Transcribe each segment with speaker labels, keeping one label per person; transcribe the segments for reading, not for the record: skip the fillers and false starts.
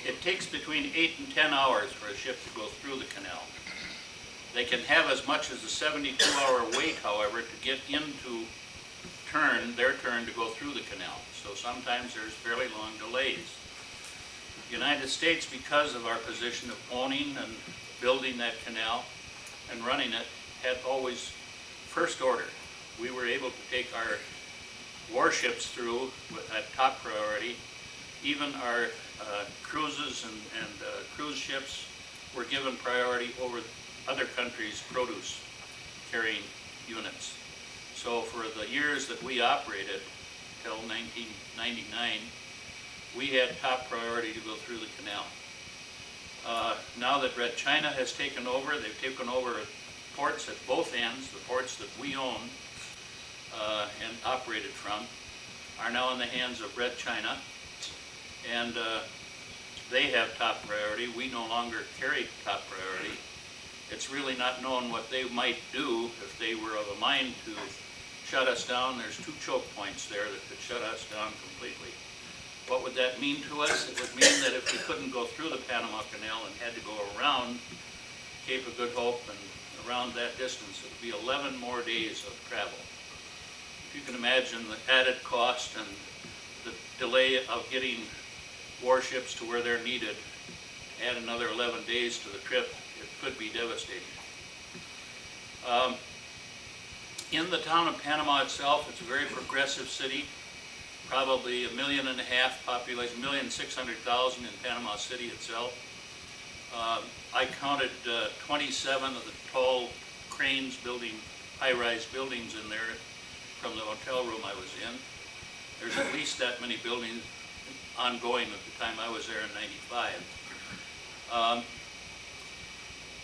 Speaker 1: It takes between 8 and 10 hours for a ship to go through the canal. They can have as much as a 72-hour wait, however, to get into their turn to go through the canal. So sometimes there's fairly long delays. The United States, because of our position of owning and building that canal and running it, had always first order. We were able to take our warships through at top priority. Even our cruises and cruise ships were given priority over other countries' produce carrying units. So for the years that we operated, till 1999, we had top priority to go through the canal. Now that Red China has taken over, they've taken over ports at both ends. The ports that we own and operated from are now in the hands of Red China, and they have top priority. We no longer carry top priority. It's really not known what they might do if they were of a mind to shut us down. There's 2 choke points there that could shut us down completely. What would that mean to us? It would mean that if we couldn't go through the Panama Canal and had to go around Cape of Good Hope and around that distance, it would be 11 more days of travel. If you can imagine the added cost and the delay of getting warships to where they're needed, add another 11 days to the trip, it could be devastating. In the town of Panama itself, it's a very progressive city. Probably 1.5 million population, 1,600,000 in Panama City itself. I counted 27 of the tall cranes building high-rise buildings in there from the hotel room I was in. There's at least that many buildings ongoing at the time I was there in '95.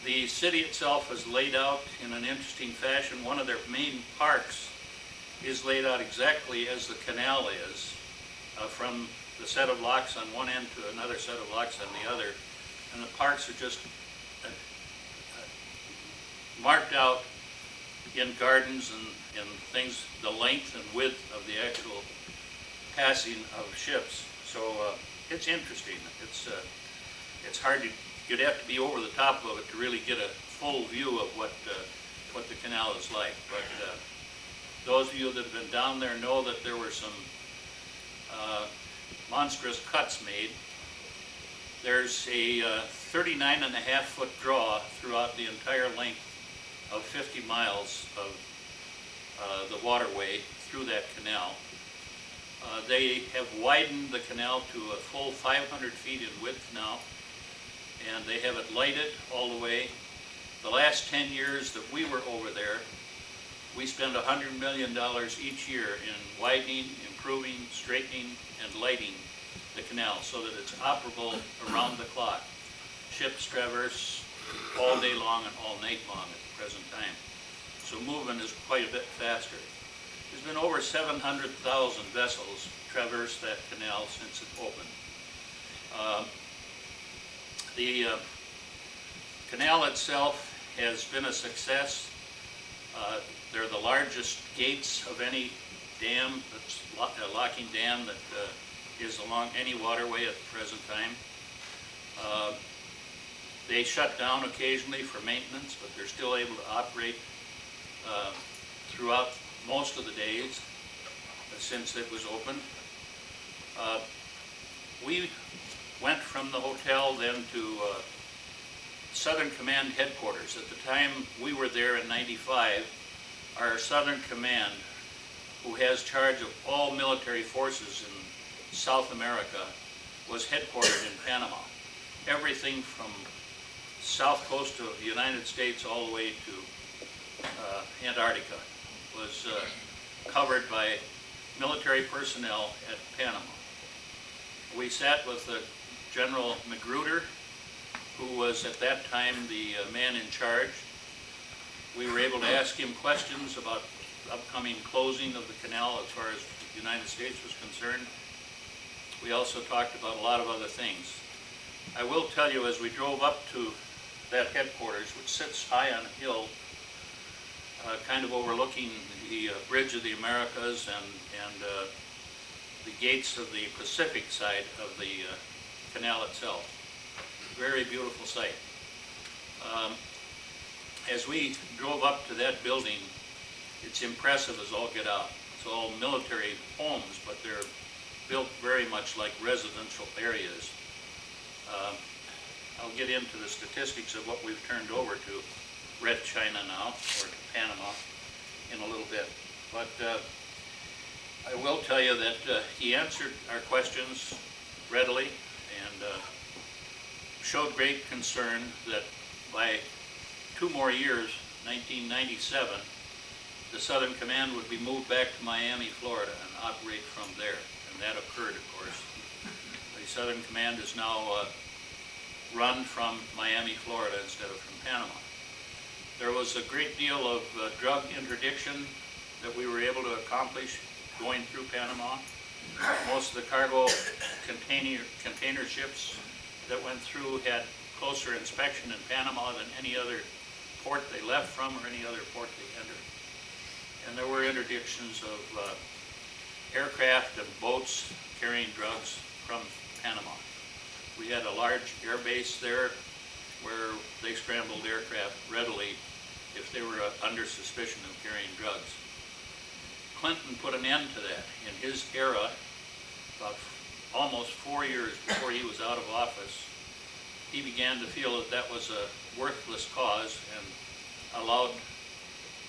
Speaker 1: The city itself is laid out in an interesting fashion. One of their main parks is laid out exactly as the canal is, from the set of locks on one end to another set of locks on the other. And the parks are just marked out in gardens and things, the length and width of the actual passing of ships. So it's interesting. It's hard to, you'd have to be over the top of it to really get a full view of what the canal is like. But those of you that have been down there know that there were some monstrous cuts made. There's a 39.5-foot draw throughout the entire length of 50 miles of the waterway through that canal. They have widened the canal to a full 500 feet in width now, and they have it lighted all the way. The last 10 years that we were over there, we spend $100 million each year in widening, improving, straightening, and lighting the canal so that it's operable around the clock. Ships traverse all day long and all night long at the present time. So movement is quite a bit faster. There's been over 700,000 vessels traverse that canal since it opened. The canal itself has been a success. They're the largest gates of any dam, that's a locking dam that is along any waterway at the present time. They shut down occasionally for maintenance, but they're still able to operate throughout most of the days since it was opened. We went from the hotel then to Southern Command headquarters. At the time we were there in '95, our Southern Command, who has charge of all military forces in South America, was headquartered in Panama. Everything from south coast of the United States all the way to Antarctica was covered by military personnel at Panama. We sat with General Magruder, who was at that time the man in charge. We were able to ask him questions about the upcoming closing of the canal as far as the United States was concerned. We also talked about a lot of other things. I will tell you, as we drove up to that headquarters, which sits high on a hill, kind of overlooking the Bridge of the Americas and the gates of the Pacific side of the canal itself. Very beautiful sight. As we drove up to that building, it's impressive as all get out. It's all military homes, but they're built very much like residential areas. I'll get into the statistics of what we've turned over to Red China now, or to Panama, in a little bit. But I will tell you that he answered our questions readily and showed great concern that by 2 more years, 1997, the Southern Command would be moved back to Miami, Florida, and operate from there. And that occurred, of course. The Southern Command is now run from Miami, Florida, instead of from Panama. There was a great deal of drug interdiction that we were able to accomplish going through Panama. Most of the cargo container ships that went through had closer inspection in Panama than any other port they left from or any other port they entered. And there were interdictions of aircraft and boats carrying drugs from Panama. We had a large air base there where they scrambled aircraft readily if they were under suspicion of carrying drugs. Clinton put an end to that. In his era, about almost 4 years before he was out of office, he began to feel that that was a worthless cause and allowed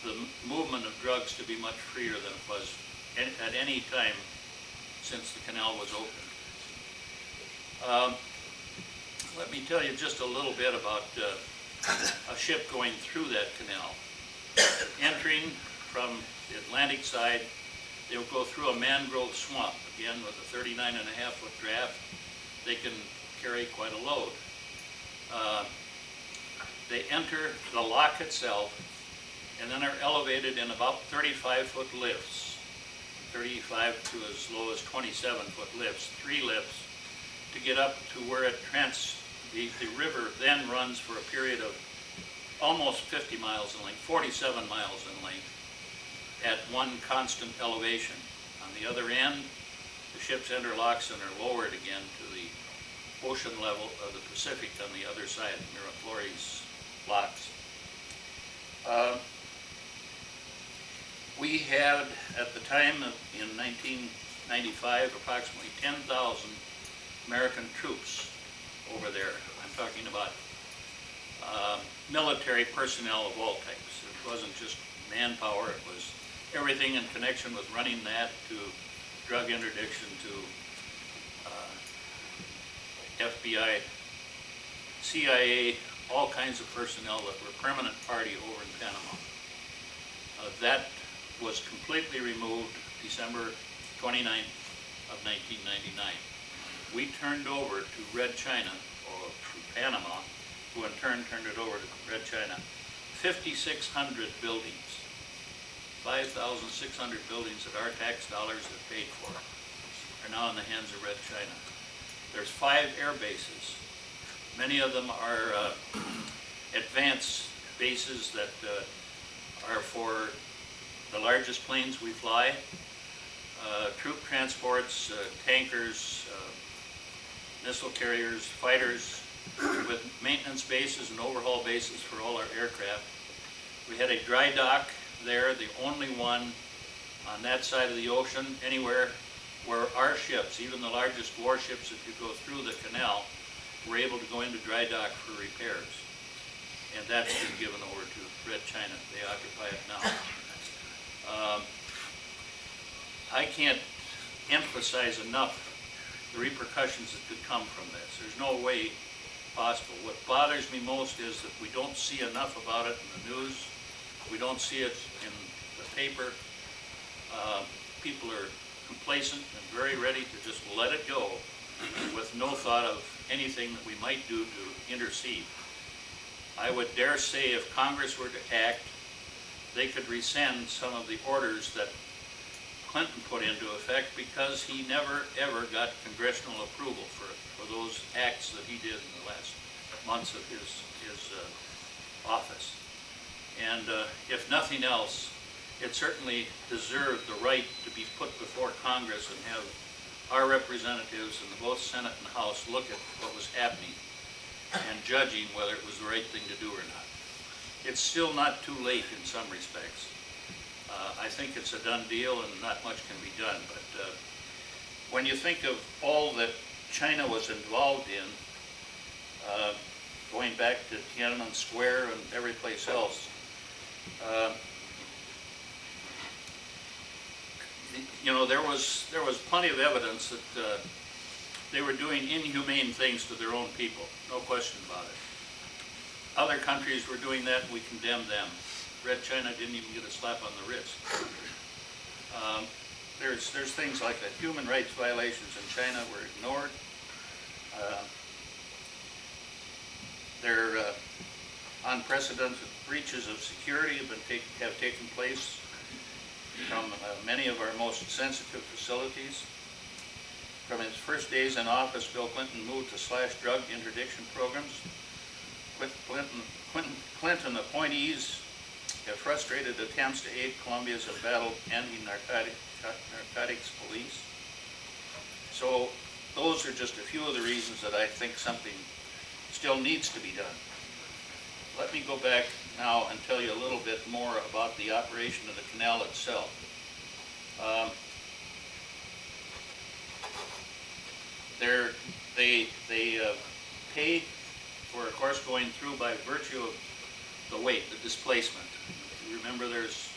Speaker 1: the movement of drugs to be much freer than it was at any time since the canal was opened. Let me tell you just a little bit about a ship going through that canal. Entering from the Atlantic side, they will go through a mangrove swamp. Again, with a 39.5-foot draft, they can carry quite a load. They enter the lock itself and then are elevated in about 35-foot lifts, 35 to as low as 27-foot lifts, 3 lifts, to get up to where it the river then runs for a period of almost 50 miles in length, 47 miles in length, at one constant elevation. On the other end, the ships enter locks and are lowered again to the ocean level of the Pacific on the other side, Miraflores locks. We had, at the time in 1995, approximately 10,000 American troops over there. I'm talking about military personnel of all types. It wasn't just manpower, it was everything in connection with running that, to drug interdiction, to FBI, CIA, all kinds of personnel that were permanent party over in Panama. That was completely removed December 29th of 1999. We turned over to Red China, or to Panama, who in turn turned it over to Red China, 5,600 buildings, 5,600 buildings that our tax dollars have paid for are now in the hands of Red China. There's 5 air bases. Many of them are advanced bases that are for the largest planes we fly, troop transports, tankers, missile carriers, fighters, with maintenance bases and overhaul bases for all our aircraft. We had a dry dock there, the only one on that side of the ocean, anywhere where our ships, even the largest warships that could go through the canal, were able to go into dry dock for repairs. And that's been given over to Red China. They occupy it now. I can't emphasize enough the repercussions that could come from this. There's no way possible. What bothers me most is that we don't see enough about it in the news. We don't see it in the paper. People are complacent and very ready to just let it go with no thought of anything that we might do to intercede. I would dare say if Congress were to act, they could rescind some of the orders that Clinton put into effect, because he never ever got congressional approval for those acts that he did in the last months of his office. And if nothing else, it certainly deserved the right to be put before Congress and have our representatives in both Senate and House look at what was happening and judging whether it was the right thing to do or not. It's still not too late in some respects. I think it's a done deal and not much can be done, but when you think of all that China was involved in, going back to Tiananmen Square and every place else, you know, there was plenty of evidence that they were doing inhumane things to their own people, no question about it. Other countries were doing that and we condemned them. Red China didn't even get a slap on the wrist. There's things like that. Human rights violations in China were ignored. There unprecedented breaches of security have taken place from many of our most sensitive facilities. From his first days in office, Bill Clinton moved to slash drug interdiction programs. Clinton appointees have frustrated attempts to aid Colombia's embattled anti-narcotics police. So those are just a few of the reasons that I think something still needs to be done. Let me go back now and tell you a little bit more about the operation of the canal itself. They pay for a course going through by virtue of the weight, the displacement. You remember there's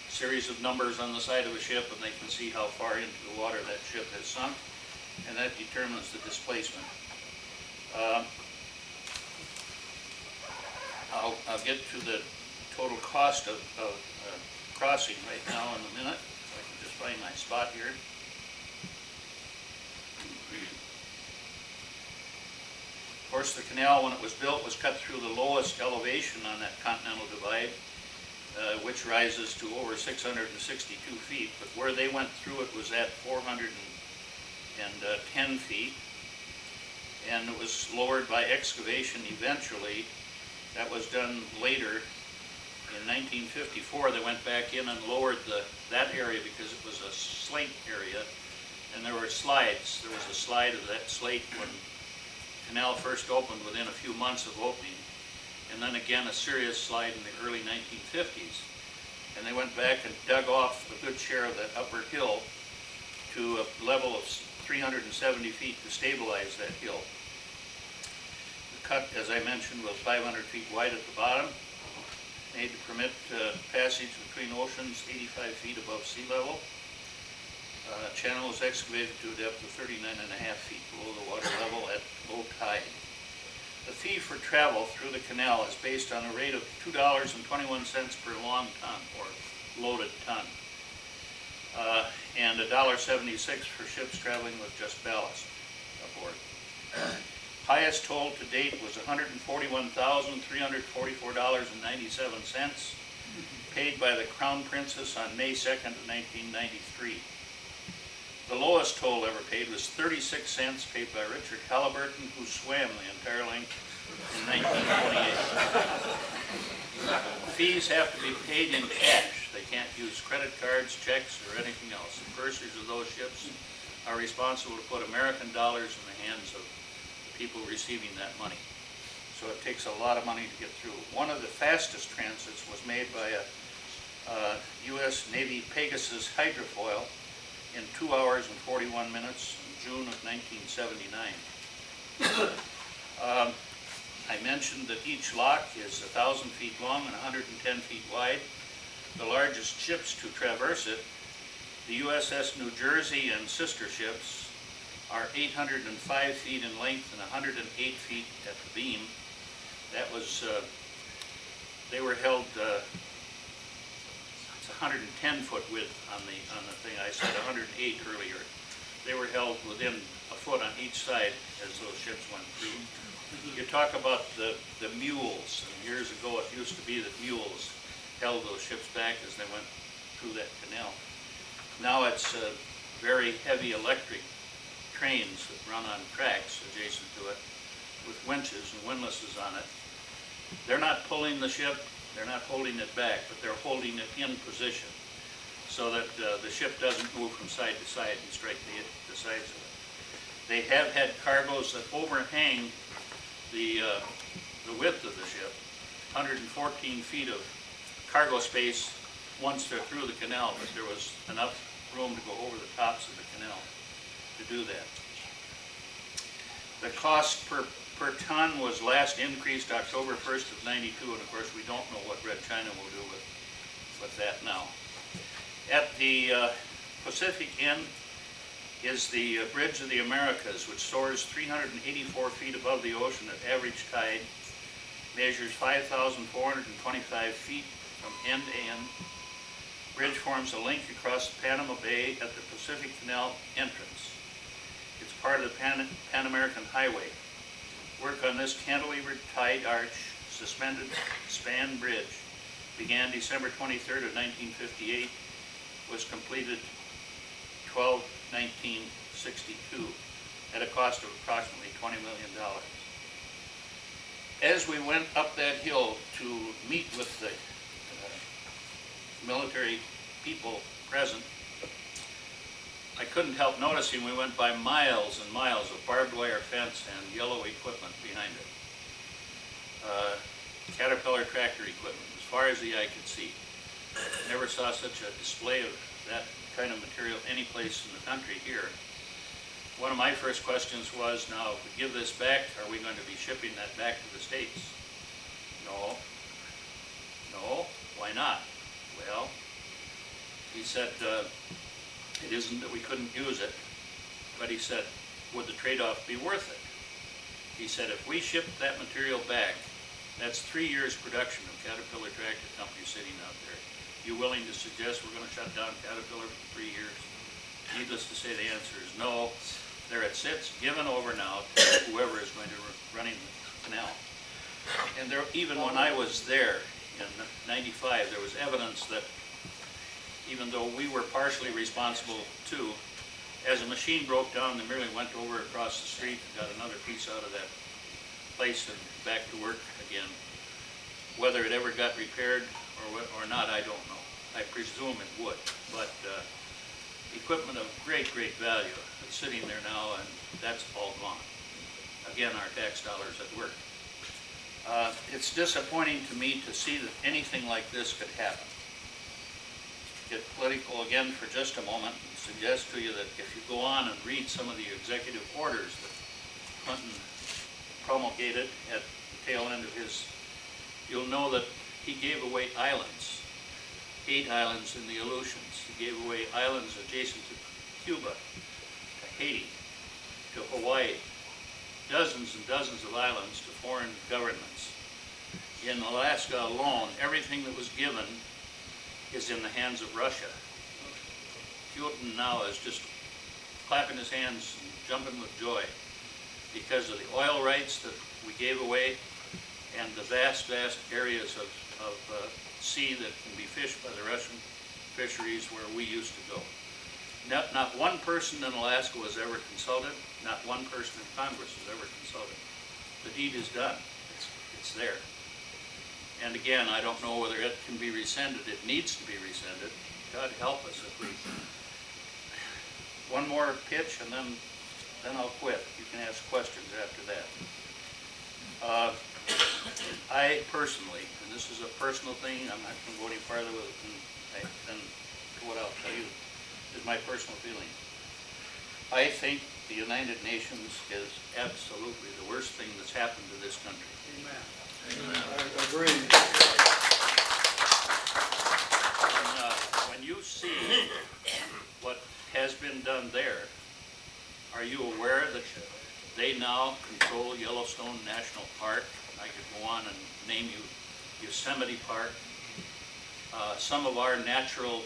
Speaker 1: a series of numbers on the side of a ship and they can see how far into the water that ship has sunk, and that determines the displacement. I'll get to the total cost of crossing right now in a minute. If I can just find my spot here. Of course, the canal, when it was built, was cut through the lowest elevation on that continental divide, which rises to over 662 feet. But where they went through it was at 410 feet, and it was lowered by excavation eventually. That was done later. In 1954, they went back in and lowered that area because it was a slate area, and there were slides. There was a slide of that slate when the canal first opened within a few months of opening, and then again a serious slide in the early 1950s. And they went back and dug off a good share of that upper hill to a level of 370 feet to stabilize that hill. Cut, as I mentioned, was 500 feet wide at the bottom, made to permit passage between oceans 85 feet above sea level. Channel was excavated to a depth of 39.5 feet below the water level at low tide. The fee for travel through the canal is based on a rate of $2.21 per long ton, or loaded ton, and $1.76 for ships traveling with just ballast aboard. Highest toll to date was $141,344.97, paid by the Crown Princess on May 2nd, 1993. The lowest toll ever paid was 36 cents, paid by Richard Halliburton, who swam the entire length in 1928. Fees have to be paid in cash. They can't use credit cards, checks, or anything else. The pursers of those ships are responsible to put American dollars in the hands of people receiving that money. So it takes a lot of money to get through. One of the fastest transits was made by a U.S. Navy Pegasus hydrofoil in 2 hours and 41 minutes in June of 1979. I mentioned that each lock is 1,000 feet long and 110 feet wide. The largest ships to traverse it, the USS New Jersey and sister ships, are 805 feet in length and 108 feet at the beam. That was, they were held, it's 110 foot width on the thing. I said 108 earlier. They were held within a foot on each side as those ships went through. You talk about the mules. And years ago it used to be that mules held those ships back as they went through that canal. Now it's very heavy electric trains that run on tracks adjacent to it with winches and windlasses on it. They're not pulling the ship, they're not holding it back, but they're holding it in position. so that the ship doesn't move from side to side and strike the sides of it. They have had cargoes that overhang the width of the ship, 114 feet of cargo space once they're through the canal, but there was enough room to go over the tops of the canal to do that. The cost per ton was last increased October 1st of '92, and of course we don't know what Red China will do with that now. At the Pacific end is the Bridge of the Americas, which soars 384 feet above the ocean at average tide, measures 5,425 feet from end to end. Bridge forms a link across the Panama Bay at the Pacific Canal entrance. It's part of the Pan American Highway. Work on this cantilevered tide arch suspended span bridge began December 23rd of 1958, was completed 12/19/62 at a cost of approximately $20 million. As we went up that hill to meet with the military people present, I couldn't help noticing we went by miles and miles of barbed wire fence and yellow equipment behind it. Caterpillar tractor equipment, as far as the eye could see. Never saw such a display of that kind of material any place in the country here. One of my first questions was, now if we give this back, are we going to be shipping that back to the States? No. No, why not? Well, he said, it isn't that we couldn't use it, but he said, would the trade-off be worth it? He said, if we ship that material back, that's 3 years production of Caterpillar Tractor Company sitting out there. You willing to suggest we're going to shut down Caterpillar for 3 years? Needless to say, the answer is no. There it sits, given over now to whoever is going to be running the canal. And there, even when I was there in '95, there was evidence that even though we were partially responsible too, as a machine broke down, they merely went over across the street and got another piece out of that place and back to work again. Whether it ever got repaired or not, I don't know. I presume it would, but equipment of great value is sitting there now, and that's all gone. Again, our tax dollars at work. It's disappointing to me to see that anything like this could happen. Get political again for just a moment and suggest to you that if you go on and read some of the executive orders that Clinton promulgated at the tail end of his, you'll know that he gave away islands, 8 islands in the Aleutians. He gave away islands adjacent to Cuba, to Haiti, to Hawaii, dozens and dozens of islands to foreign governments. In Alaska alone, everything that was given is in the hands of Russia. Putin now is just clapping his hands and jumping with joy because of the oil rights that we gave away and the vast areas of sea that can be fished by the Russian fisheries where we used to go. Not one person in Alaska was ever consulted. Not one person in Congress was ever consulted. The deed is done. It's there. And again, I don't know whether it can be rescinded. It needs to be rescinded. God help us if we... One more pitch and then I'll quit. You can ask questions after that. I personally, and this is a personal thing, I'm not going to go any farther with it than what I'll tell you, is my personal feeling. I think the United Nations is absolutely the worst thing that's happened to this country.
Speaker 2: Amen. Amen. I agree.
Speaker 1: And, when you see what has been done there, are you aware that they now control Yellowstone National Park? I could go on and name you Yosemite Park. Some of our natural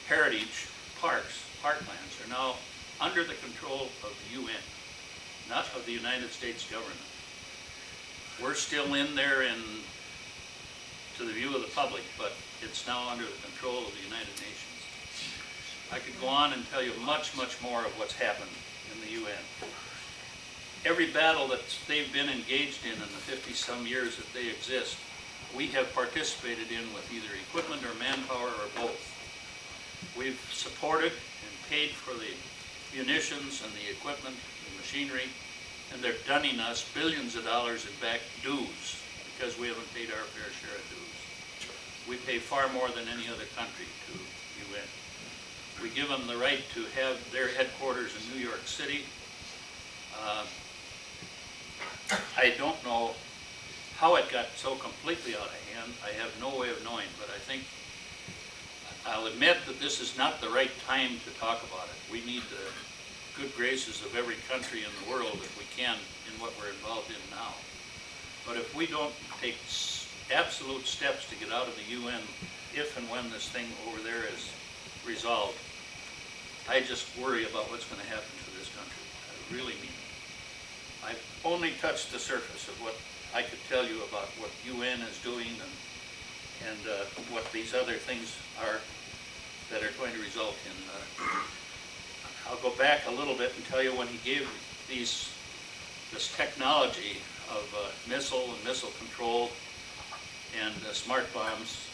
Speaker 1: heritage parks, parklands, are now under the control of the UN, not of the United States government. We're still in there to the view of the public, but it's now under the control of the United Nations. I could go on and tell you much more of what's happened in the UN. Every battle that they've been engaged in the 50-some years that they exist we have participated in with either equipment or manpower or both. We've supported and paid for the munitions and the equipment, the machinery, and they're dunning us billions of dollars in back dues because we haven't paid our fair share of dues. We pay far more than any other country to UN. We give them the right to have their headquarters in New York City. I don't know how it got so completely out of hand. I have no way of knowing, but I think I'll admit that this is not the right time to talk about it. We need the good graces of every country in the world if we can in what we're involved in now. But if we don't take absolute steps to get out of the UN if and when this thing over there is resolved, I just worry about what's going to happen to this country. I really mean it. I've only touched the surface of what I could tell you about what UN is doing and what these other things are that are going to result in. I'll go back a little bit and tell you when he gave this technology of missile and missile control and smart bombs.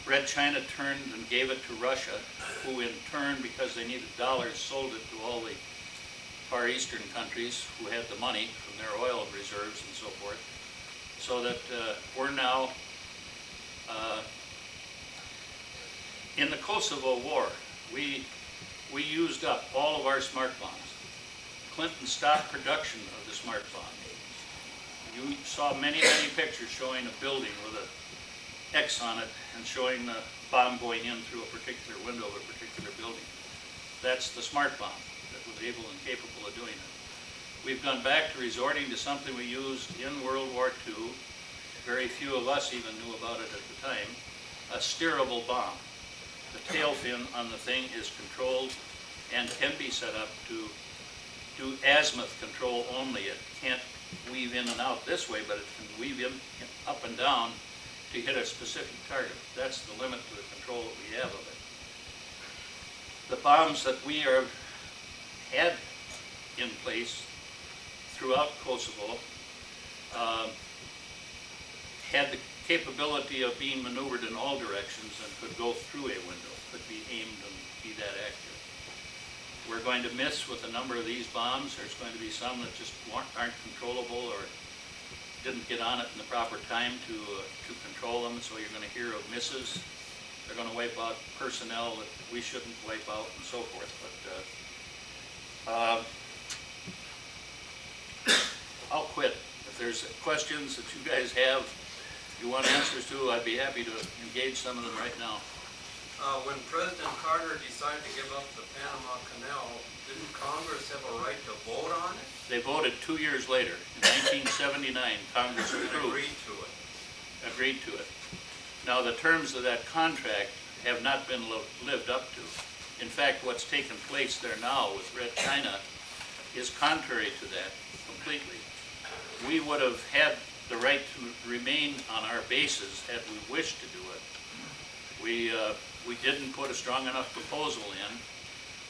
Speaker 1: Red China turned and gave it to Russia, who in turn, because they needed dollars, sold it to all the Far Eastern countries who had the money from their oil reserves and so forth. So that we're now in the Kosovo War. We used up all of our smart bombs. Clinton stopped production of the smart bomb. You saw many, many pictures showing a building with an X on it and showing the bomb going in through a particular window of a particular building. That's the smart bomb that was able and capable of doing it. We've gone back to resorting to something we used in World War II. Very few of us even knew about it at the time. A steerable bomb. The tail fin on the thing is controlled and can be set up to do azimuth control only. It can't weave in and out this way, but it can weave in up and down to hit a specific target. That's the limit to the control that we have of it. The bombs that we had in place throughout Kosovo had the capability of being maneuvered in all directions and could go through a window, could be aimed and be that accurate. We're going to miss with a number of these bombs. There's going to be some that just aren't controllable or didn't get on it in the proper time to control them, so you're going to hear of misses. They're going to wipe out personnel that we shouldn't wipe out and so forth. But I'll quit. If there's questions that you guys have, you want answers to, I'd be happy to engage some of them right now.
Speaker 3: When President Carter decided to give up the Panama Canal, didn't Congress have a right to vote on it?
Speaker 1: They voted 2 years later, in 1979, Congress approved. Agreed to it. Now the terms of that contract have not been lived up to. In fact, what's taken place there now with Red China is contrary to that completely. We would have had the right to remain on our bases had we wished to do it. We didn't put a strong enough proposal in.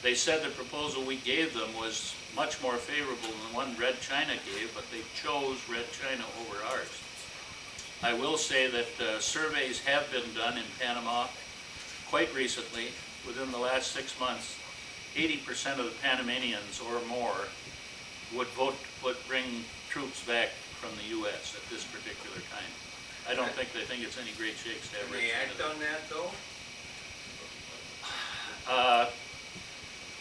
Speaker 1: They said the proposal we gave them was much more favorable than the one Red China gave, but they chose Red China over ours. I will say that surveys have been done in Panama quite recently. Within the last 6 months, 80% of the Panamanians or more would vote to bring troops back from the U.S. at this particular time. I don't think they think it's any great shakes to have
Speaker 3: Can they act on that though?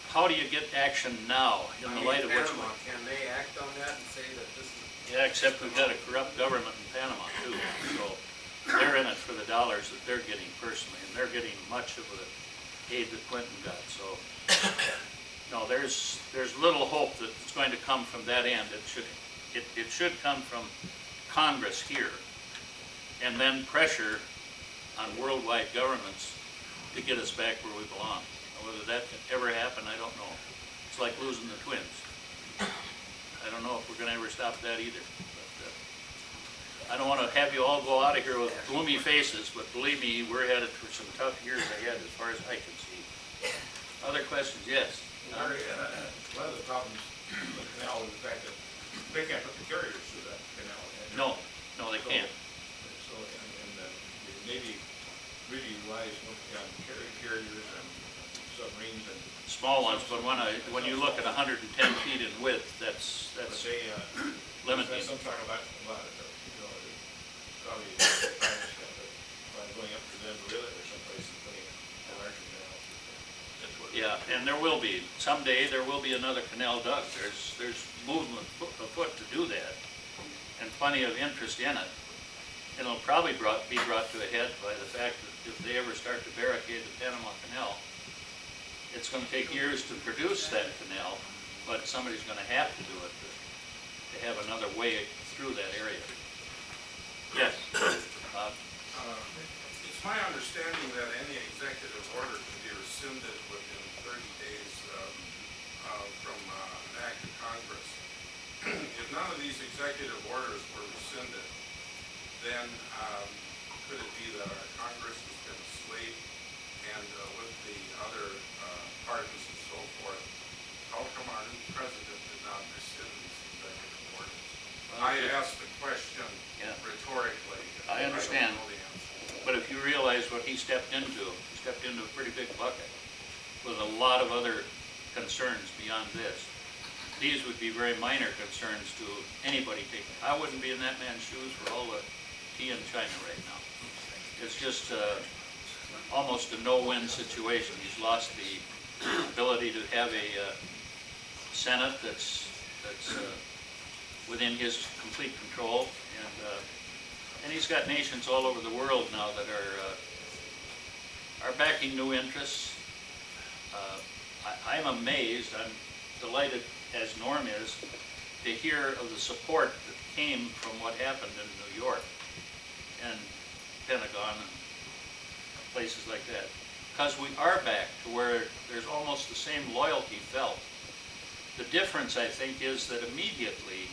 Speaker 1: How do you get action now in the light of what's going on?
Speaker 3: Can they act on that and say that this is...
Speaker 1: Yeah, except we've got a corrupt government in Panama too, so they're in it for the dollars that they're getting personally, and they're getting much of the aid that Clinton got, so no, there's little hope that it's going to come from that end. It should come from Congress here, and then pressure on worldwide governments to get us back where we belong. Whether that can ever happen, I don't know. It's like losing the twins. I don't know if we're going to ever stop that either. But, I don't want to have you all go out of here with gloomy faces, but believe me, we're headed for some tough years ahead as far as I can see. Other questions? Yes?
Speaker 4: One of the problems with the canal is the fact that they can't put the carriers through that canal.
Speaker 1: No, they can't.
Speaker 4: utilize carriers and submarines and.
Speaker 1: Small ones, but when you look at 110 feet in width, that's
Speaker 4: Say,
Speaker 1: limiting.
Speaker 4: There's some talk about it, probably by going up to them, really, or someplace and putting a larger canal.
Speaker 1: Yeah, and there will be, someday there will be another canal dug. There's movement afoot to do that, and plenty of interest in it. And it'll probably be brought to a head by the fact that if they ever start to barricade the Panama Canal, it's going to take years to produce that canal, but somebody's going to have to do it to have another way through that area. Yes.
Speaker 5: It's my understanding that any executive order can be rescinded within 30 days from an act of Congress. If none of these executive orders were rescinded, then could it be that our Congress has been swayed and with the other pardons and so forth, how come our new president did not rescind these executive orders? I asked the question rhetorically.
Speaker 1: I understand.
Speaker 5: don't know the answer.
Speaker 1: But if you realize what he stepped into a pretty big bucket with a lot of other concerns beyond this. These would be very minor concerns to anybody taking. I wouldn't be in that man's shoes for all the tea in China right now. It's just almost a no-win situation. He's lost the ability to have a Senate that's within his complete control, and he's got nations all over the world now that are backing new interests. I'm amazed. I'm delighted, as Norm is, to hear of the support that came from what happened in New York and Pentagon and places like that. Because we are back to where there's almost the same loyalty felt. The difference, I think, is that immediately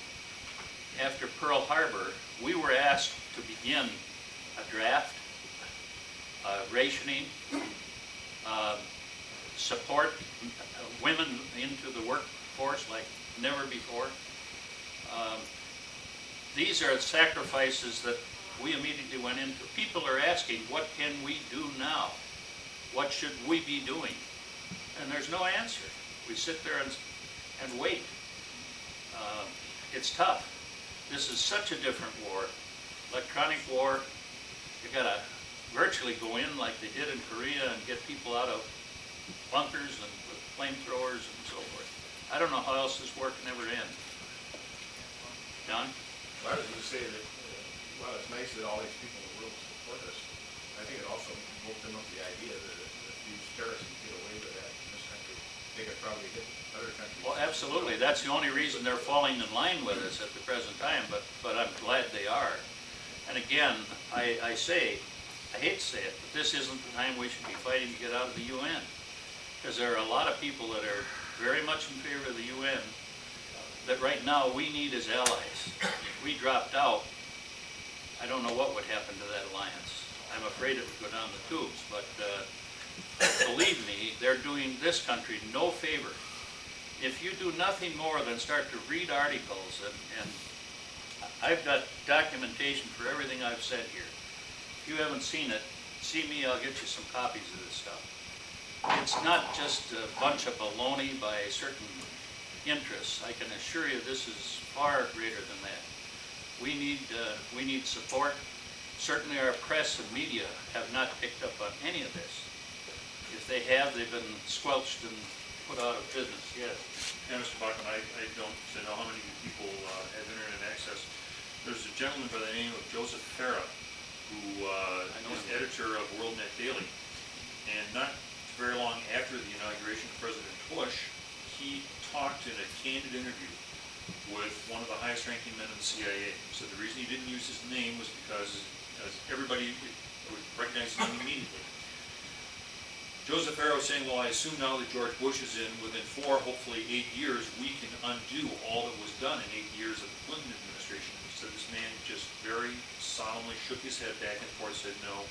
Speaker 1: after Pearl Harbor, we were asked to begin a draft, rationing, support women into the workforce like never before. These are sacrifices that we immediately went into. People are asking, what can we do now? What should we be doing? And there's no answer. We sit there and wait. It's tough. This is such a different war. Electronic war, you gotta virtually go in like they did in Korea and get people out of bunkers and with flamethrowers and so forth. I don't know how else this war can ever end. John?
Speaker 4: Well, I was going to say that, while it's nice that all these people in the world support us, I think it also woke them up the idea that if these terrorists can get away with that in this country, they could probably hit other countries.
Speaker 1: Well, absolutely. That's the only reason they're falling in line with us at the present time, but I'm glad they are. And again, I hate to say it, but this isn't the time we should be fighting to get out of the UN. Because there are a lot of people that are very much in favor of the UN that right now we need as allies. If we dropped out, I don't know what would happen to that alliance. I'm afraid it would go down the tubes, but believe me, they're doing this country no favor. If you do nothing more than start to read articles, and I've got documentation for everything I've said here. If you haven't seen it, see me, I'll get you some copies of this stuff. It's not just a bunch of baloney by certain interests. I can assure you this is far greater than that. We need support. Certainly our press and media have not picked up on any of this. If they have, they've been squelched and put out of business. Yes.
Speaker 6: Yeah, Mr. Bachman, I don't know how many people have internet access. There's a gentleman by the name of Joseph Farah, who is editor of WorldNet Daily. And not very long after the inauguration of President Bush, he talked in a candid interview with one of the highest ranking men in the CIA. So the reason he didn't use his name was because everybody would recognize his name immediately. Joseph Farah was saying, well, I assume now that George Bush is in, within 4, hopefully 8 years, we can undo all that was done in 8 years of the Clinton administration. So this man just very solemnly shook his head back and forth, said, no,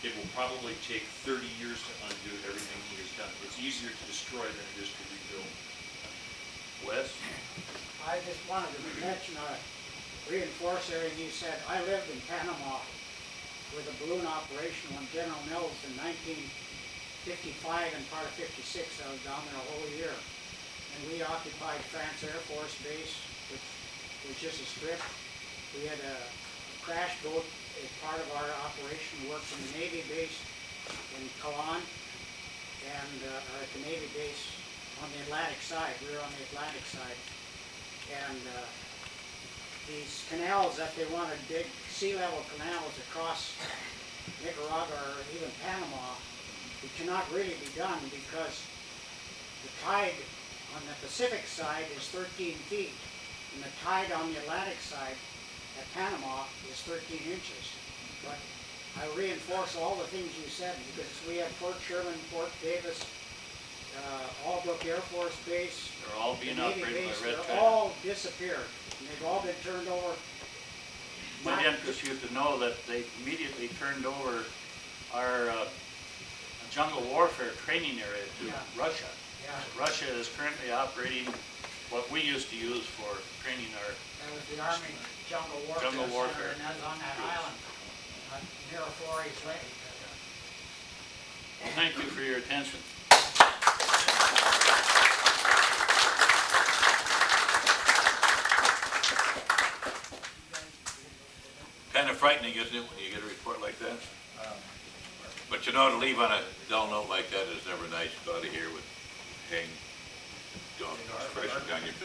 Speaker 6: it will probably take 30 years to undo everything he has done. It's easier to destroy than it is to rebuild.
Speaker 1: Wes?
Speaker 7: I just wanted to mention, reinforce everything you said. I lived in Panama with a balloon operation on General Mills in 1955 and part of 56. I was down there a whole year. And we occupied France Air Force Base, which was just a strip. We had a crash boat as part of our operation, worked in the Navy base in Calan, and or at the Navy base on the Atlantic side. We were on the Atlantic side. And these canals that they wanted, big sea level canals across Nicaragua or even Panama, it cannot really be done because the tide on the Pacific side is 13 feet, and the tide on the Atlantic side at Panama is 13 inches. But I reinforce all the things you said, because we had Fort Sherman, Fort Davis, Albrook Air Force Base,
Speaker 1: They're all being
Speaker 7: the Navy
Speaker 1: operated
Speaker 7: base,
Speaker 1: by Red
Speaker 7: they're
Speaker 1: Tide.
Speaker 7: all disappeared, and they've all been turned over.
Speaker 1: Would interest you to know that they immediately turned over our jungle warfare training area to
Speaker 7: Yeah.
Speaker 1: Russia.
Speaker 7: Yeah,
Speaker 1: Russia is currently operating what we used to use for training our,
Speaker 7: that was the Army Jungle Warfare
Speaker 1: Jungle
Speaker 7: Center,
Speaker 1: warfare.
Speaker 7: and that's on that island, near Flores Lake.
Speaker 1: well, thank you for your attention.
Speaker 8: Kind of frightening, isn't it, when you get a report like that? But you know, to leave on a dull note like that is never nice. Go out of here with hang, pressure down your